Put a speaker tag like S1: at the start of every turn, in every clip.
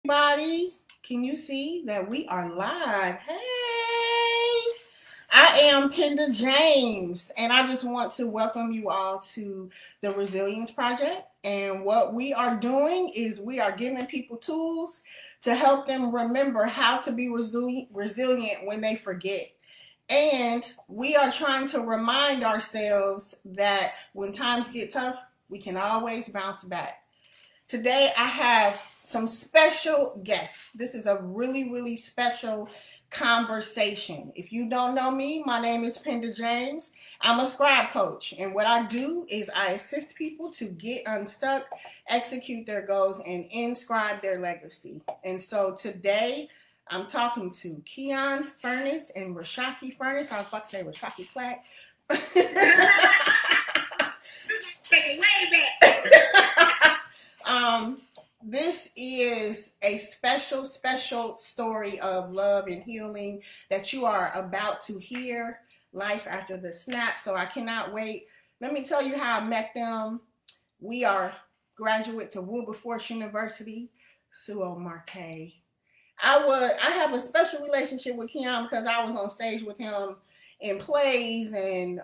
S1: Everybody, can you see that we are live? Hey, I am Penda James, and I just want to welcome you all to the Resilience Project. And what we are doing is we are giving people tools to help them remember how to be resilient when they forget. And we are trying to remind ourselves that when times get tough, we can always bounce back. Today, I have some special guests. This is a really special conversation. If you don't know me, my name is Penda James. I'm a scribe coach, and what I do is I assist people to get unstuck, execute their goals, and inscribe their legacy. And so today, I'm talking to Kian Furnace and Reshockie Furnace. I was about to say Reshockie Flack.
S2: Take it way back.
S1: This is a special story of love and healing that you are about to hear. Life after the snap. So I cannot wait. Let me tell you how I met them. We are graduates of Wilberforce University, Suo Marte. I have a special relationship with Kian because I was on stage with him in plays, and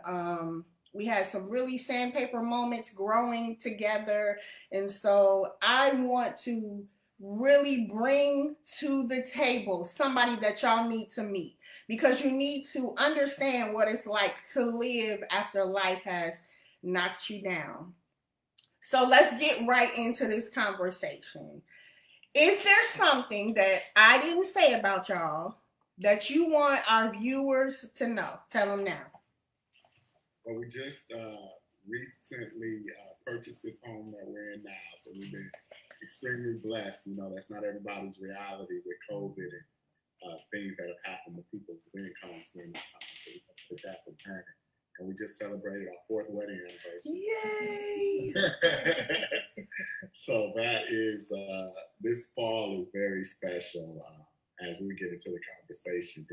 S1: we had some really sandpaper moments growing together. And so I want to really bring to the table somebody that y'all need to meet, because you need to understand what it's like to live after life has knocked you down. So let's get right into this conversation. Is there something that I didn't say about y'all that you want our viewers to know? Tell them now.
S3: Well, we just recently purchased this home that we're in now, so we've been extremely blessed. You know, that's not everybody's reality with COVID and things that have happened to people's incomes during this time. So we put that for granted. And we just celebrated our 4th wedding anniversary.
S1: Yay!
S3: So that is, this fall is very special. As we get into the conversation,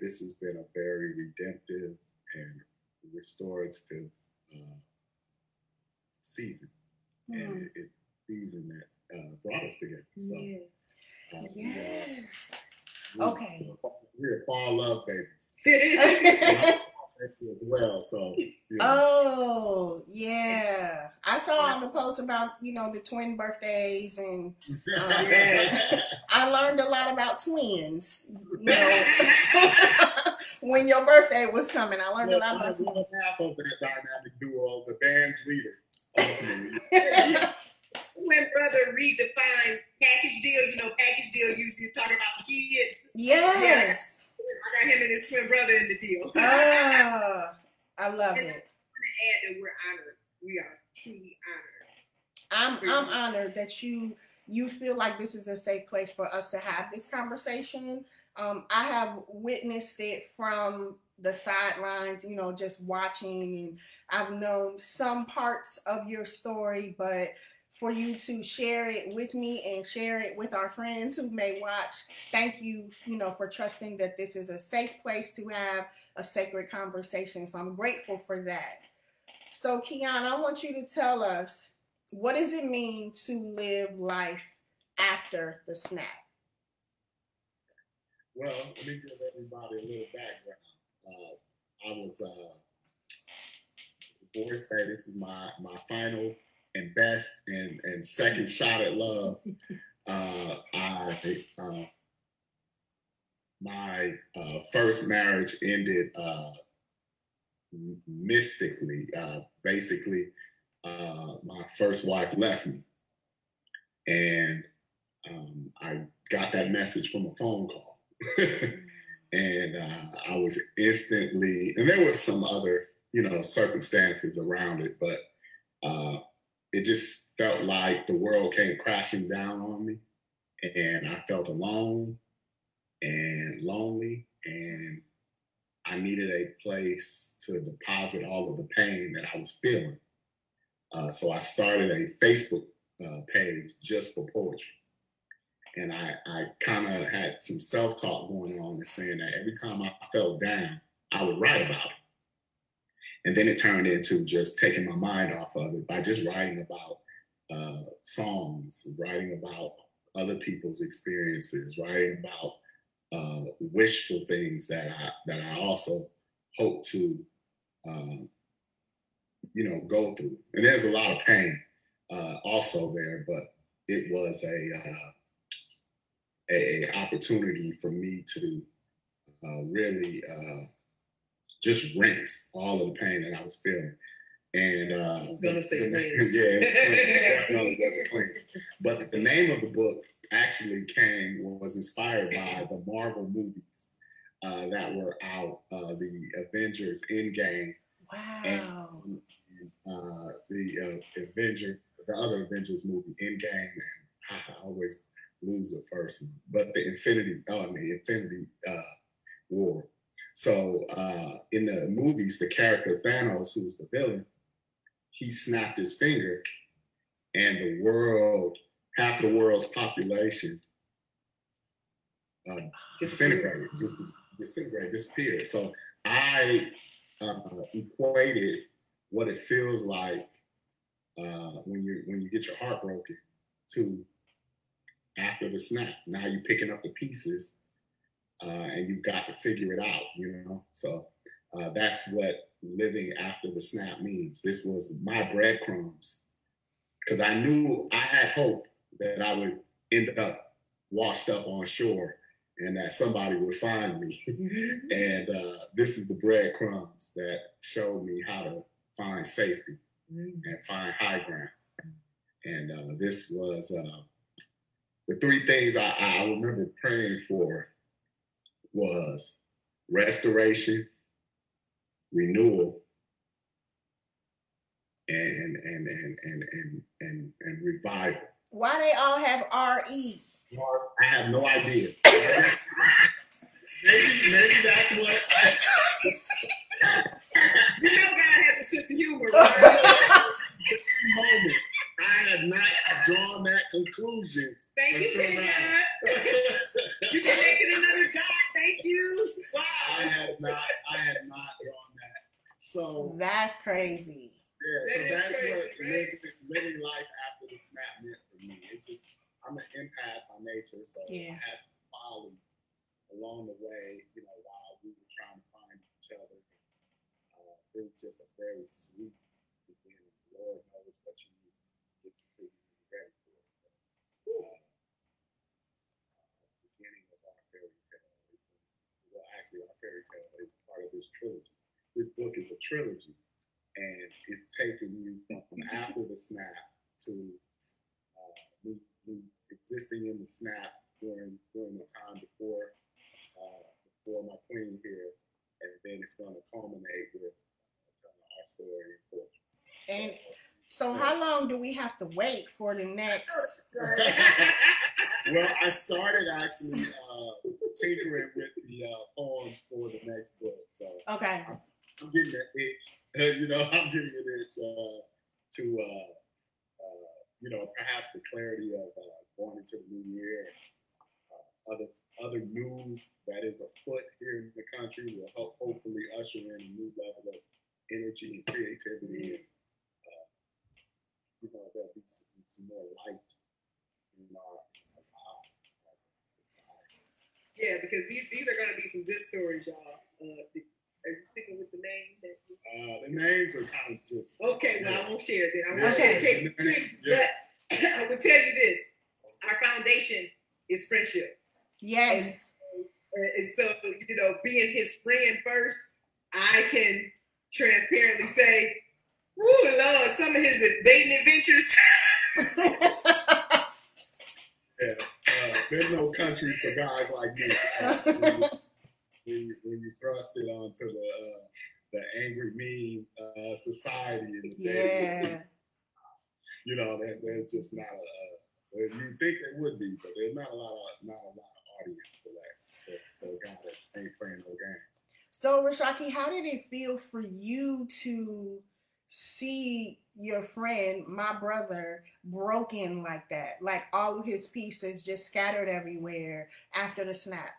S3: this has been a very redemptive and restorative season, and it's a season that brought us together. So,
S1: yes. Okay.
S3: We're fall love babies. As well, so
S1: Oh yeah, I saw on the post about the twin birthdays, and I learned a lot about twins. When your birthday was coming, I learned a lot about twins.
S3: One half of that dynamic duo, the band's leader.
S2: Twin brother redefined package deal. Package deal usually is talking about the kids.
S1: Yes.
S2: I got him and his twin brother in the deal.
S1: I love it.
S2: I want to add that we're honored. We are truly honored.
S1: I'm honored that you feel like this is a safe place for us to have this conversation. I have witnessed it from the sidelines, just watching, and I've known some parts of your story, but for you to share it with me and share it with our friends who may watch, thank you, for trusting that this is a safe place to have a sacred conversation. So I'm grateful for that. So Kian, I want you to tell us, what does it mean to live life after the snap?
S3: Well, let me give everybody a little background. I was, boys say this is my final and best and second shot at love. My first marriage ended mystically. Basically, my first wife left me, and I got that message from a phone call, and I was instantly. And there was some other, circumstances around it, but it just felt like the world came crashing down on me, and I felt alone and lonely, and I needed a place to deposit all of the pain that I was feeling. So I started a Facebook page just for poetry. And I kind of had some self-talk going on and saying that every time I felt down, I would write about it. And then it turned into just taking my mind off of it by just writing about songs, writing about other people's experiences, writing about wishful things that I also hope to, go through. And there's a lot of pain also there, but it was a opportunity for me to really just rinse all of the pain that I was feeling. And
S2: I was gonna say cleanse.
S3: Yeah, it's definitely doesn't cleanse. But the name of the book actually was inspired by the Marvel movies that were out, the Avengers Endgame.
S1: Wow.
S3: And the other Avengers movie, Endgame, and I always lose the first one, but the Infinity War. So in the movies, the character Thanos, who's the villain, he snapped his finger, and half the world's population disintegrated, disappeared. So I equated what it feels like when you get your heart broken to after the snap. Now you're picking up the pieces, and you've got to figure it out, So that's what living after the snap means. This was my breadcrumbs, because I knew I had hope that I would end up washed up on shore and that somebody would find me. And this is the breadcrumbs that showed me how to find safety and find high ground. And this was the three things I remember praying for was restoration, renewal, and revival.
S1: Why they all have R-E?
S3: I have no idea. maybe that's what.
S2: God has a sense of humor. Right?
S3: Moment, I had not drawn that conclusion.
S2: Thank you, Penda. You connected another dot. Thank you. Wow.
S3: I had not drawn that. So
S1: that's crazy.
S3: Yeah, so that's crazy, what living life after the snap meant for me. I'm an empath by nature, so I had some follies along the way, while we were trying to find each other. It was just a very sweet beginning. Lord knows what you need to get to be ready for. So, beginning of our fairy tale. Well, actually, our fairy tale is part of this trilogy. This book is a trilogy, and it's taking you from after the snap to me existing in the snap during the time before my queen here, and then it's going to culminate with telling our story in poetry.
S1: And so, how long do we have to wait for the next?
S3: Well, I started actually tinkering with the poems for the next book, so
S1: okay.
S3: I'm getting that itch. I'm getting an itch to perhaps the clarity of going into the new year. Other news that is afoot here in the country will hopefully usher in a new level of energy and creativity. And there'll be some more light in our lives.
S2: Yeah, because these are going to be some good stories, y'all. Are you sticking with the name?
S3: The names are kind of just...
S2: Okay, well, I won't share it. I won't share it in case it changes. But I will tell you this. Our foundation is friendship.
S1: Yes.
S2: And so, being his friend first, I can transparently say, woo, Lord, some of his dating adventures.
S3: There's no country for guys like me. When you thrust it onto the angry, mean society in the day, there's just not you think there would be, but there's not a lot of audience for that, for a guy that ain't playing no games.
S1: So, Reshockie, how did it feel for you to see your friend, my brother, broken like that? Like all of his pieces just scattered everywhere after the snap?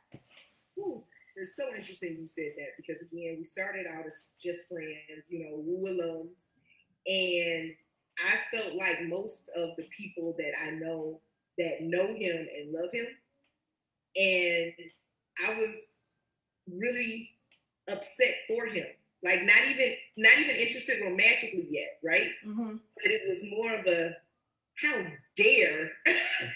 S2: Ooh, it's so interesting you said that, because again, we started out as just friends, woo alums, and I felt like most of the people that I know that know him and love him. And I was really upset for him. Like not even interested romantically yet, right?
S1: Mm-hmm.
S2: But it was more of a, how dare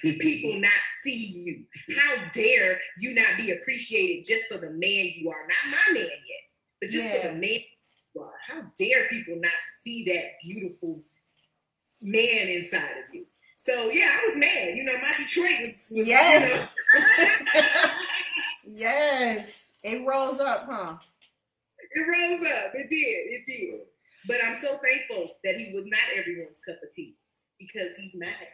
S2: people not see you? How dare you not be appreciated just for the man you are? Not my man yet, but just for the man you are. How dare people not see that beautiful man inside of you? So yeah, I was mad. You know, my Detroit was
S1: yes.
S2: You know.
S1: Yes. It rose up, huh?
S2: It rose up. It did. But I'm so thankful that he was not everyone's cup of tea, because he's mad.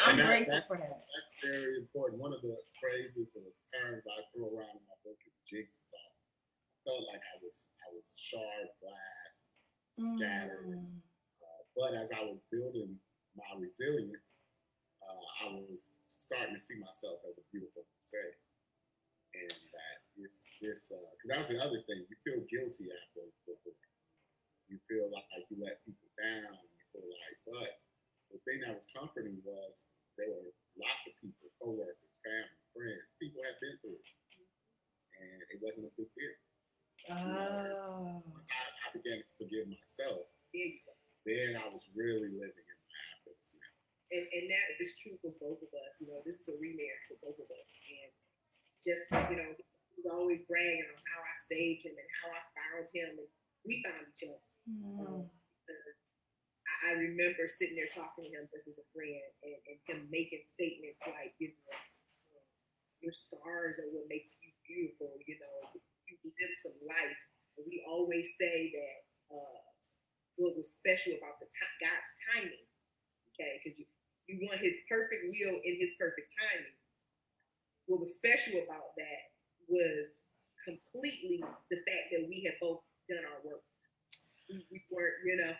S1: I'm grateful for that.
S3: That's very important. One of the phrases or terms I throw around in my book is jigsaw. Felt like I was shard glass, scattered. But as I was building my resilience, I was starting to see myself as a beautiful mistake. And that this because that was the other thing. You feel guilty after the books. You feel like you let people down. You feel like, but the thing that was comforting was there were lots of people, coworkers, family, friends, people had been through it, and it wasn't a big deal. Once I began to forgive myself, then I was really living in my happiness now.
S2: And that is true for both of us. You know, this is a remarriage for both of us. And just, you know, he was always bragging on how I saved him and how I found him. And we found each other. I remember sitting there talking to him just as a friend, and him making statements like, you know, your scars are what make you beautiful. You know, you live some life. And we always say that what was special about God's timing, okay? Because you want his perfect will in his perfect timing. What was special about that was completely the fact that we had both done our work. We weren't, you know.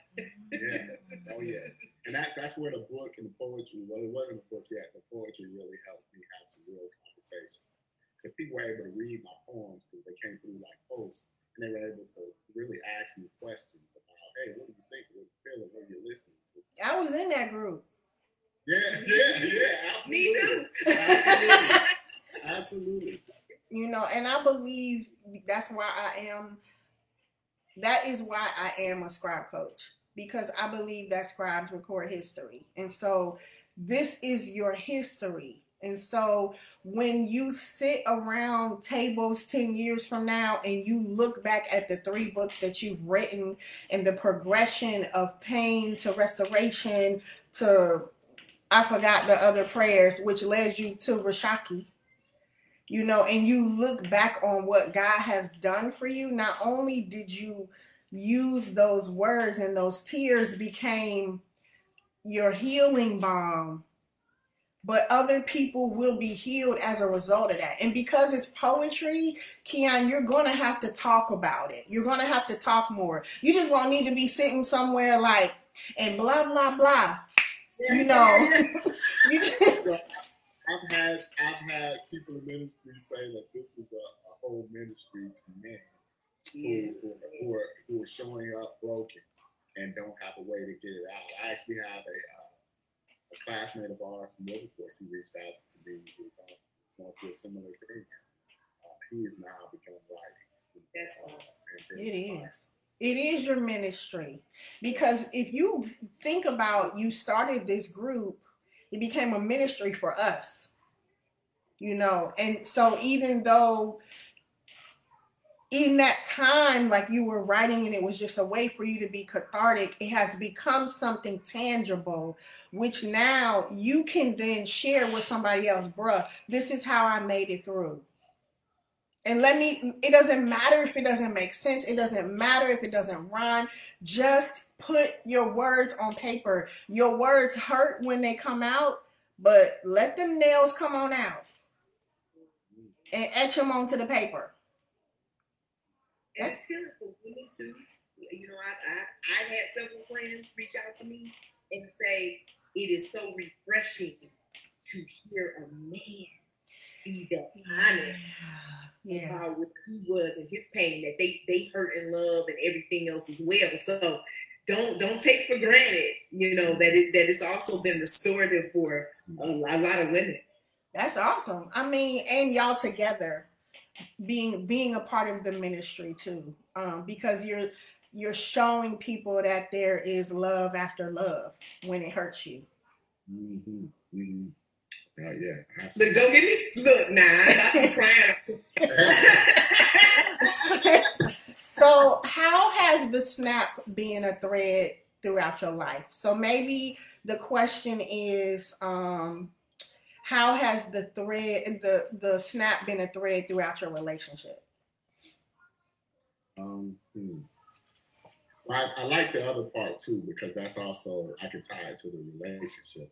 S3: Yeah. Oh, yeah. And that's where the book and the poetry, well, it wasn't a book yet. The poetry really helped me have some real conversations. Because people were able to read my poems because they came through like posts, and they were able to really ask me questions about, hey, what do you think? What are you feeling? What are you listening to?
S1: I was in that group.
S3: Yeah, absolutely.
S2: Me too.
S3: Absolutely.
S1: You know, and I believe that is why I am a scribe coach, because I believe that scribes record history. And so this is your history. And so when you sit around tables 10 years from now and you look back at the 3 books that you've written and the progression of pain to restoration to, I forgot the other prayers, which led you to Reshockie, you know, and you look back on what God has done for you, not only did you use those words and those tears became your healing balm, but other people will be healed as a result of that. And because it's poetry, Kian, you're going to have to talk about it. You're going to have to talk more. You just won't need to be sitting somewhere like, and blah, blah, blah. You know.
S3: I've had people in ministry say that this is a whole ministry to men who are showing up broken and don't have a way to get it out. I actually have a classmate of ours from Wilberforce. He reached out to me. He was going through a similar thing. He is now become writing.
S2: That's awesome.
S1: It is. It is your ministry. Because if you think about, you started this group, it became a ministry for us. You know, and so even though in that time, like you were writing and it was just a way for you to be cathartic, it has become something tangible, which now you can then share with somebody else. Bruh, this is how I made it through. And it doesn't matter if it doesn't make sense. It doesn't matter if it doesn't rhyme. Just put your words on paper. Your words hurt when they come out, but let them nails come on out and etch them onto the paper.
S2: And it's healing for women too. You know, I've had several friends reach out to me and say it is so refreshing to hear a man be that honest about what he was and his pain, that they hurt in love and everything else as well. So don't take for granted, you know, that it's also been restorative for a lot of women.
S1: That's awesome. I mean, and y'all together being a part of the ministry too, because you're showing people that there is love after love when it hurts you.
S3: Mm-hmm. Mm-hmm. Yeah, absolutely.
S2: Look, don't get me, look now, I'm crying.
S1: So how has the snap been a thread throughout your life? So maybe the question is, how has the snap been a thread throughout your relationship?
S3: I like the other part too, because that's also, I can tie it to the relationship.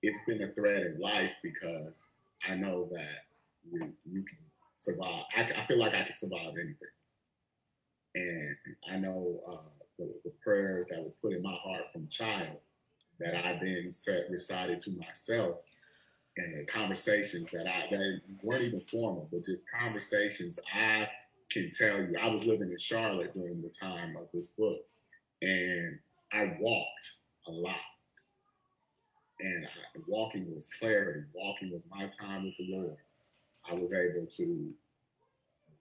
S3: It's been a thread in life because I know that you can survive. I feel like I can survive anything. And I know the prayers that were put in my heart from child that I then recited to myself, and the conversations that weren't even formal, but just conversations. I can tell you, I was living in Charlotte during the time of this book, and I walked a lot. And walking was clarity. Walking was my time with the Lord. I was able to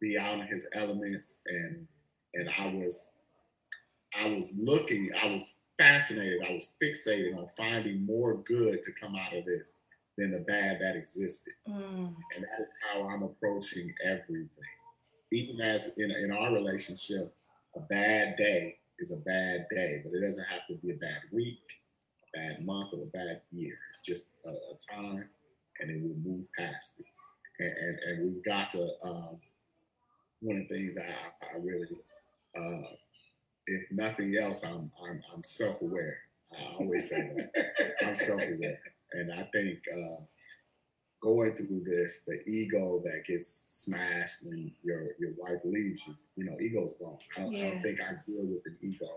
S3: be out in His elements, and I was looking. I was fascinated. I was fixated on finding more good to come out of this than the bad that existed. And that is how I'm approaching everything. Even as in our relationship, a bad day is a bad day, but it doesn't have to be a bad week, a bad month, or a bad year. It's just a time, and then we'll move past it. And we've got to, one of the things I really, if nothing else, I'm self-aware. I always say that. I'm self-aware. And I think going through this, the ego that gets smashed when your wife leaves you, ego's gone. I don't think I deal with an ego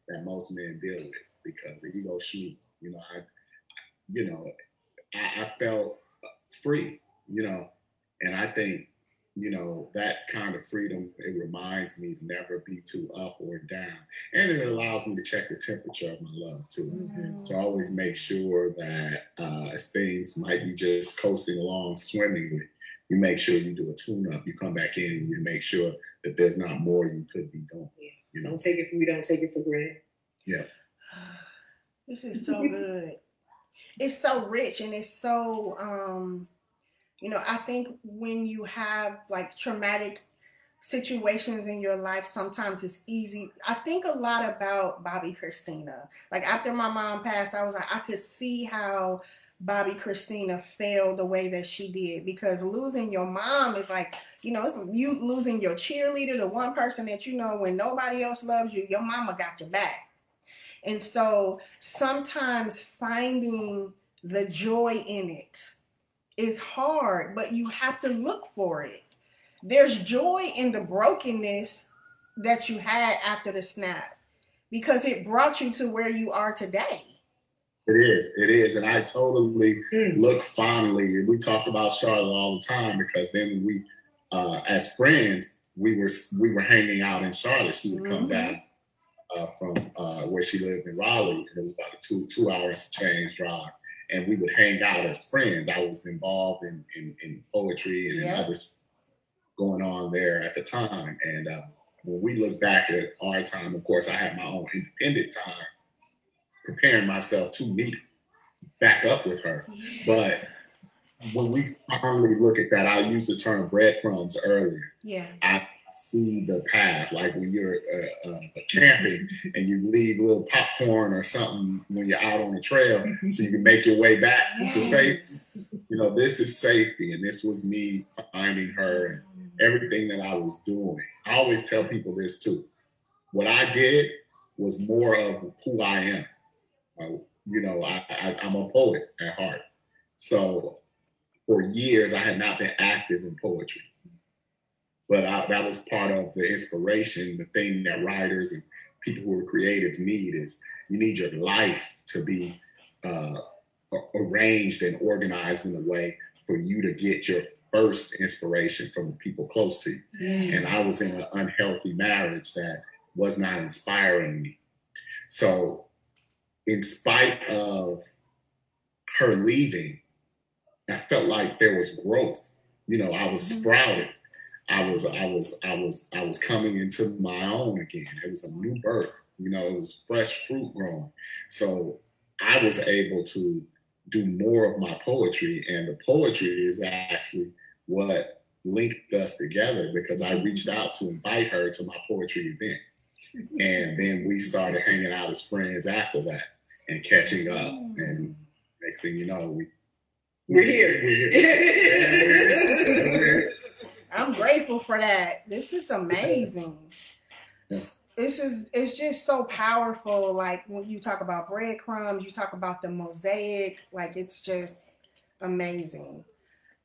S3: that most men deal with, because the ego shoots. I felt free, and I think, that kind of freedom, it reminds me to never be too up or down. And it allows me to check the temperature of my love too. Mm-hmm. To always make sure that as things might be just coasting along swimmingly, you make sure you do a tune-up. You come back in and you make sure that there's not more you could be doing.
S2: Yeah. Don't take it for granted.
S3: Yeah.
S1: This is so good. It's so rich, and it's so I think when you have like traumatic situations in your life, sometimes it's easy. I think a lot about Bobby Christina. Like after my mom passed, I was like, I could see how Bobby Christina failed the way that she did, because losing your mom is like, it's you losing your cheerleader, the one person that when nobody else loves you, your mama got your back. And so sometimes finding the joy in it is hard, but you have to look for it. There's joy in the brokenness that you had after the snap, because it brought you to where you are today.
S3: It is. And I totally look fondly. We talk about Charlotte all the time, because then we, as friends, we were hanging out in Charlotte. She would come down from where she lived in Raleigh, and it was about a 2 hours change drive. And we would hang out as friends. I was involved in poetry and in others going on there at the time. And when we look back at our time, of course, I had my own independent time preparing myself to meet back up with her. But when we finally look at that, I used the term breadcrumbs earlier.
S1: Yeah.
S3: I see the path, like when you're camping and you leave a little popcorn or something when you're out on the trail so you can make your way back to safety. This is safety, and this was me finding her and everything that I was doing. I always tell people this too. What I did was more of who I am. I'm a poet at heart. So for years I had not been active in poetry. But that was part of the inspiration, the thing that writers and people who are creative need is you need your life to be arranged and organized in a way for you to get your first inspiration from the people close to you. Yes. And I was in an unhealthy marriage that was not inspiring me. So in spite of her leaving, I felt like there was growth. You know, I was sprouted. I was coming into my own again. It was a new birth. You know, it was fresh fruit growing. So I was able to do more of my poetry, and the poetry is actually what linked us together, because I reached out to invite her to my poetry event. And then we started hanging out as friends after that and catching up. And next thing you know, we're here. We're
S1: here. I'm grateful for that. This is amazing. Yeah. It's just so powerful. Like when you talk about breadcrumbs, you talk about the mosaic, like it's just amazing.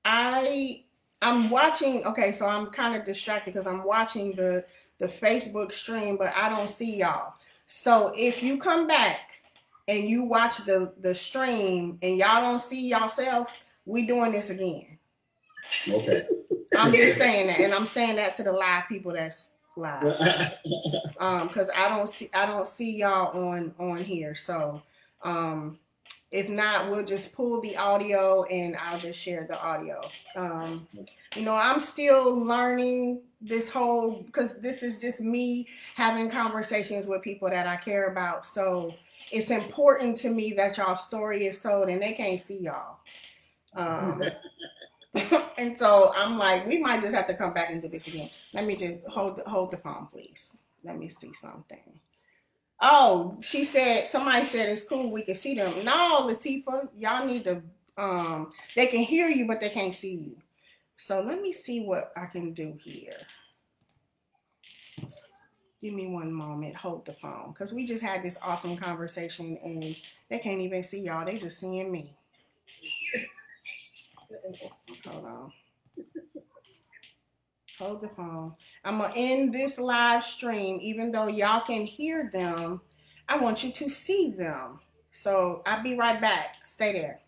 S1: I'm watching, okay, so I'm kind of distracted because I'm watching the Facebook stream, but I don't see y'all. So if you come back and you watch the stream and y'all don't see yourself, we doing this again.
S3: Okay.
S1: I'm just saying that, and I'm saying that to the live people that's live, because I don't see y'all on here. So if not, we'll just pull the audio and I'll just share the audio. You know, I'm still learning this whole, because this is just me having conversations with people that I care about. So it's important to me that y'all's story is told and they can't see y'all. And so I'm like, we might just have to come back and do this again. Let me just hold the phone, please. Let me see something. Oh, she said, somebody said it's cool, we can see them. No, Latifah, y'all need to, they can hear you, but they can't see you. So let me see what I can do here. Give me one moment, hold the phone. Because we just had this awesome conversation and they can't even see y'all, they just seeing me. Hold on. Hold the phone. I'm going to end this live stream. Even though y'all can hear them, I want you to see them. So I'll be right back. Stay there.